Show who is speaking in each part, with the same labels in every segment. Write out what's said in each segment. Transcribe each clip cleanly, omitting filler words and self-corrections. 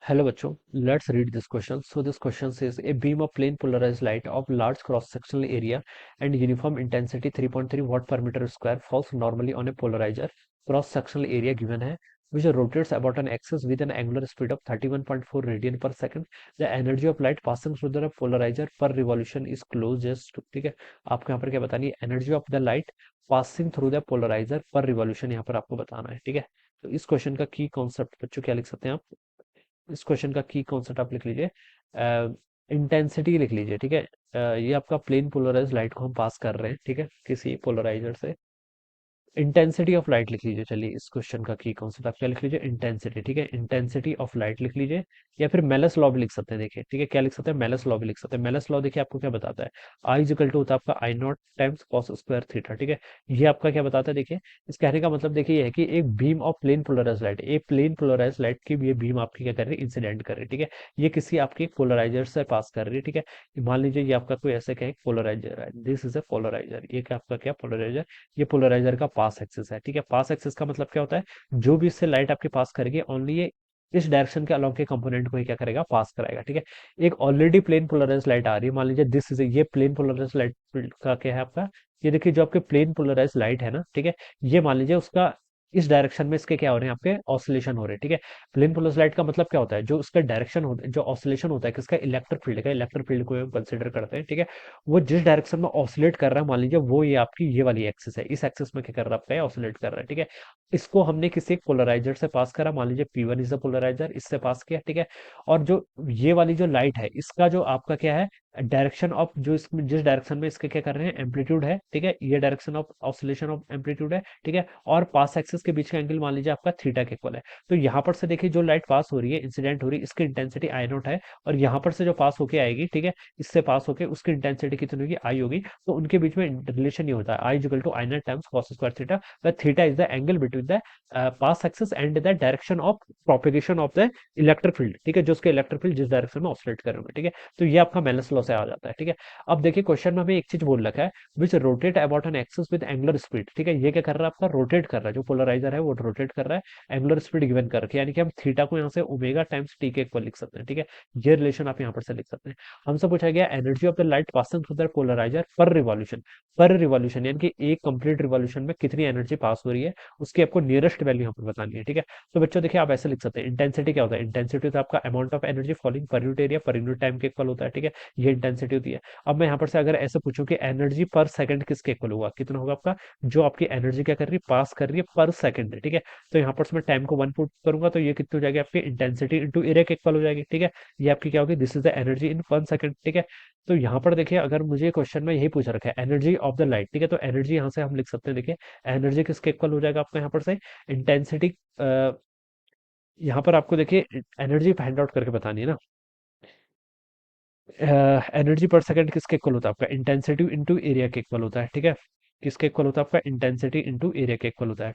Speaker 1: Hello बच्चों, let's read this question. So this question says a beam of plane polarized light of large cross-sectional area and uniform intensity 3.3 watt per meter square falls normally on a polarizer. Cross-sectional area given है which rotates about an axis with an angular speed of 31.4 radian per second. The energy of light passing through the polarizer per revolution is closest to, ठीक है, आपको यहाँ पर क्या बतानी है, energy of the light passing through the polarizer per revolution यहाँ पर आपको बताना है। ठीक है, तो इस क्वेश्चन का की कॉन्सेप्ट बच्चों क्या लिख सकते हैं आप, इस क्वेश्चन का की कॉन्सेप्ट आप लिख लीजिए, इंटेंसिटी लिख लीजिए। ठीक है, ये आपका प्लेन पोलराइज लाइट को हम पास कर रहे हैं, ठीक है, किसी पोलराइजर से। इंटेंसिटी ऑफ लाइट लिख लीजिए। चलिए, इस क्वेश्चन का की कॉन्सेप्ट आप क्या लिख लीजिए, इंटेंसिटी। ठीक है, इंटेंसिटी ऑफ लाइट लिख लीजिए, या फिर मेलस लॉ भी लिख सकते हैं। देखिए, ठीक है, क्या लिख सकते हैं, मेलस लॉ भी लिख सकते हैं। मेलस लॉ देखिए आपको क्या बताता है, आई इजिकल टू होता है आपका I naught times cos square theta. ठीक है, ये आपका क्या बताता है, देखिए इस कहने का मतलब देखिए ये है कि एक beam of plane polarize light, एक प्लेन पोलराइज लाइट की ये बीम आपकी क्या कर रही है, इंसिडेंट कर रही है। ठीक है, ये किसी आपके पोलराइजर से पास कर रही है। ठीक है, मान लीजिए ये आपका कोई ऐसे क्या पोलराइजर है, दिस इज ए पोलराइजर, ये क्या आपका क्या पोलराइजर, ये पोलराइजर का पास एक्सिस है। ठीक है, पास एक्सिस का मतलब क्या होता है, जो भी इससे लाइट आपके पास करेगी ओनली ये इस डायरेक्शन के अलोंग के कंपोनेंट को ही क्या करेगा, पास कराएगा। ठीक है, एक ऑलरेडी प्लेन पोलराइज लाइट आ रही है, मान लीजिए दिस इज ये प्लेन पोलराइज लाइट का क्या है आपका, ये देखिए जो आपके प्लेन पोलराइज लाइट है ना, ठीक है, ये मान लीजिए उसका इस डायरेक्शन में इसके क्या हो रहे हैं, आपके ऑसिलेशन हो रहे हैं। ठीक है, प्लेन पोलराइज लाइट का मतलब क्या होता है, जो उसका डायरेक्शन होता है, जो ऑसिलेशन होता है किसका, इलेक्ट्रिक फील्ड का, इलेक्ट्रिक फील्ड को हम कंसिडर करते हैं। ठीक है, वो जिस डायरेक्शन में ऑसिलेट कर रहा है, मान लीजिए वो ये आपकी ये वाली एक्सिस है, इस एक्सिस में क्या कर रहा है, आपका ऑसिलेट कर रहा है। ठीक है, इसको हमने किसी एक पोलराइजर से पास करा, मान लीजिए P1 इज द पोलराइजर, इससे पास किया। ठीक है, और जो ये वाली जो लाइट है, इसका जो आपका क्या है, डायरेक्शन ऑफ जो इसमें जिस डायरेक्शन में इसके क्या कर रहे हैं, एम्पलीट्यूड है। ठीक है, ये direction of oscillation of amplitude है। ठीक है, और पास एक्सिस के बीच का एंगल मान लीजिए आपका थीटा के इक्वल है। तो यहाँ पर से देखिए जो लाइट पास हो रही है, इंसिडेंट हो रही है, इसकी इंटेंसिटी आई नॉट है, और यहाँ पर से जो पास होके आएगी, ठीक है, इससे पास होके उसकी इंटेंसिटी कितनी होगी, आई होगी। तो उनके बीच में रिलेशन ये होता है, I equal to I naught times cos square theta, where theta is the angle between the path axis and the direction of propagation of the electric field. ठीक है, जो उसके इलेक्ट्रिक फील्ड जिस डायरेक्शन में oscillate कर रहे होंगे। ठीक है, तो ये आपका मेलस लॉ से आ जाता है। ठीक है, अब देखिए क्वेश्चन में हमें एक चीज बोल रखा है, विच rotate about an axis with angular speed. ठीक है, ये क्या कर रहा है, आपका रोटेट कर रहा है, जो पोलराइजर है वो रोटेट कर रहा है, एंगुलर स्पीड गिवन कर रखी है, यानी कि हम थीटा को यहाँ से ओमेगा टाइम्स टी के इक्वल लिख सकते हैं। ठीक है, ये रिलेशन आप यहाँ पर से लिख सकते हैं। हमसे पूछा गया energy of the light passing through the polarizer per revolution, per revolution यानी कि एक कंप्लीट रिवॉल्यूशन में कितनी एनर्जी पास हो रही है, उसकी आपको नियरेस्ट वैल्यू यहाँ पर बतानी है। ठीक है, तो बच्चों देखिए आप ऐसे लिख सकते हैं, इंटेंसिटी क्या होता है, इंटेंसिटी होता है आपका amount of energy falling per unit area per unit time के इक्वल होता है। ठीक है, ये इंटेंसिटी होती है। अब मैं यहाँ पर से अगर ऐसे पूछूं कि एनर्जी पर सेकंड किसके इक्वल होगा, कितना होगा आपका, जो आपकी एनर्जी क्या कर रही है, पास कर रही है पर सेकंड। ठीक है, तो यहाँ पर से मैं टाइम को 1 पुट करूंगा, तो ये कितनी हो जाएगी आपकी इंटेंसिटी इंटू एरिया के इक्वल हो जाएगी। ठीक है, ये आपकी क्या होगी, this is the energy in 1 second. ठीक है, तो यहाँ पर देखिए अगर मुझे क्वेश्चन में यही पूछ रखा है एनर्जी ऑफ द लाइट, ठीक है, तो एनर्जी यहाँ से हम लिख सकते हैं। देखिए एनर्जी किसके इक्वल हो जाएगा आपका यहाँ पर से, इंटेंसिटी, यहाँ पर आपको देखिए एनर्जी फाइंड आउट करके बतानी है ना, एनर्जी पर सेकंड किसके इक्वल होता है, आपका इंटेंसिटी इंटू एरिया के इक्वल होता है। ठीक है, किसके इक्वल होता है, आपका इंटेंसिटी इंटू एरिया के इक्वल होता है।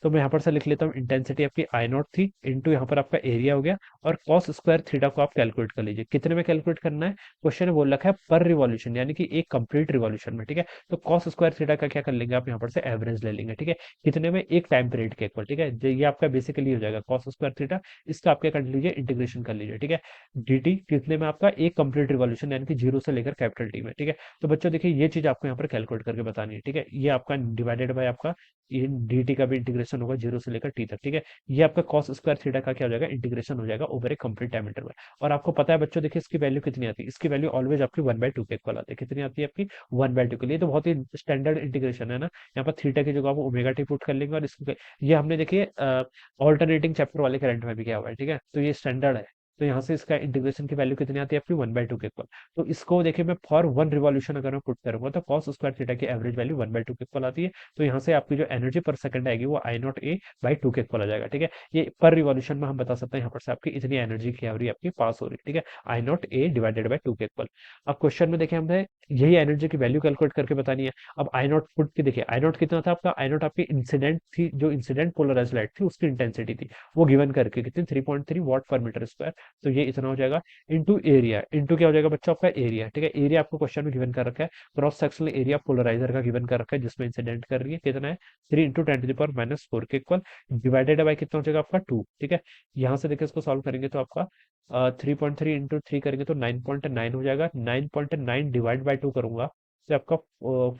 Speaker 1: तो मैं यहाँ पर से लिख लेता हूँ, इंटेंसिटी आपकी आई नॉट थी इंटू यहाँ पर आपका एरिया हो गया, और कॉस स्क्वायर थीटा को आप कैलकुलेट कर लीजिए, कितने में कैलकुलेट करना है, क्वेश्चन ने बोल रखा है पर रिवॉल्यूशन, यानी कि एक कंप्लीट रिवॉल्यूशन में। ठीक है, तो कॉस स्क्वायर थीटा का क्या कर लेंगे आप, यहाँ पर से एवरेज ले लेंगे। ठीक है, कितने में, एक टाइम पीरियड के इक्वल। ठीक है, ये आपका बेसिकली हो जाएगा कॉस स्क्वायर थीटा, इसका आप क्या कर लीजिए, इंटीग्रेशन कर लीजिए। ठीक है, dt कितने में, आपका एक कंप्लीट रिवॉल्यूशन यानी कि जीरो से लेकर कैपिटल टी में। ठीक है, तो बच्चों देखिए ये चीज आपको यहाँ पर कैलकुलेट करके बतानी है। ठीक है, ये आपका डिवाइडेड बाय आपका ये dt का भी इंटीग्रेशन होगा जीरो से लेकर टी तक। ठीक है, ये आपका cos स्क्वायर थीटा का क्या हो जाएगा, इंटीग्रेशन हो जाएगा ओवर ए कंप्लीट टाइम इंटरवल। और आपको पता है बच्चों देखिए इसकी वैल्यू कितनी आती है, इसकी वैल्यू ऑलवेज आपकी 1/2 के इक्वल आती है। कितनी आती है आपकी, 1/2 के लिए, तो बहुत ही स्टैंडर्ड इंटीग्रेशन है ना। यहाँ पर थीटा की जगह आप ओमेगा टी पुट कर लेंगे, और इसको ये हमने देखिए ऑल्टरनेटिंग चैप्टर वाले करंट में भी किया हुआ है। ठीक है, तो ये स्टैंडर्ड है। तो यहाँ से इसका इंटीग्रेशन की वैल्यू कितनी आती है आपकी, 1/2 के इक्वल। तो इसको देखिए मैं फॉर वन रिवॉल्यूशन अगर मैं पुट करूंगा, तो cos स्क्वायर थीटा की एवरेज वैल्यू 1/2 के इक्वल आती है। तो यहाँ से आपकी जो एनर्जी पर सेकंड आएगी वो आई नॉट ए बाई टू के इक्वल आ जाएगा। ठीक है, ये पर रिवॉल्यूशन में हम बता सकते हैं यहाँ पर से आपकी इतनी एनर्जी की एवरेज आपकी पास हो रही है। ठीक है, I naught A divided by two के इक्वल। अब क्वेश्चन में देखिए हमें यही एनर्जी की वैल्यू कैलकुलेट करके बतानी है। अब आई नॉट पुट के देखिए, आई नॉट कितना था आपका, आई नॉट आपकी इंसिडेंट थी, जो इंसिडेंट पोलराइज लाइट थी उसकी इंटेंसिटी थी, वो गिवन करके कितनी, 3.3 वॉट पर मीटर स्क्वायर। तो ये इतना हो जाएगा इंटू एरिया, इंटू क्या हो जाएगा बच्चा आपका एरिया, ठीक है। एरिया आपको क्वेश्चन में गिवन कर रखा है, क्रॉस सेक्शनल एरिया पोलराइजर का गिवन कर रखा है जिसमें इंसिडेंट कर रही है, कितना है 3 × 10⁻⁴ के इक्वल, डिवाइडेड बाय कितना हो जाएगा आपका 2, ठीक है। यहाँ से देखिए इसको सॉल्व करेंगे तो आपका 3.3 इंटू 3 करेंगे तो 9.9 हो जाएगा, 9.9 डिवाइड बाई 2 करूंगा तो आपका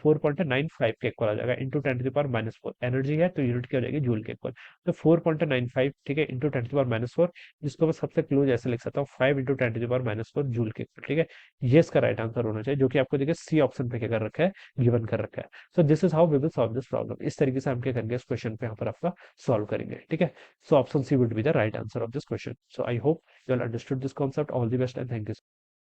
Speaker 1: 4.95 के इक्वल आ जाएगा, इंटू 10⁻⁴ एनर्जी है तो यूनिट क्या हो जाएगी जूल के इक्वल। तो 4.95, ठीक है, इंटू 10⁻⁴, जिसको मैं सबसे क्लोज ऐसे लिख सकता हूँ 5 × 10⁻⁴ जूल के इक्वल, ठीक है। ये इसका राइट आंसर होना चाहिए, जो कि आपको देखिए सी ऑप्शन पे क्या कर रखा है, गिवन कर रखा है। So this is how we will solve this problem. इस तरीके से हम क्या करेंगे, इस क्वेश्चन पे यहाँ पर आपका सॉल्व करेंगे, ठीक है। So option c would be the right answer of this question. So I hope you all understood this concept. All the best and thank you.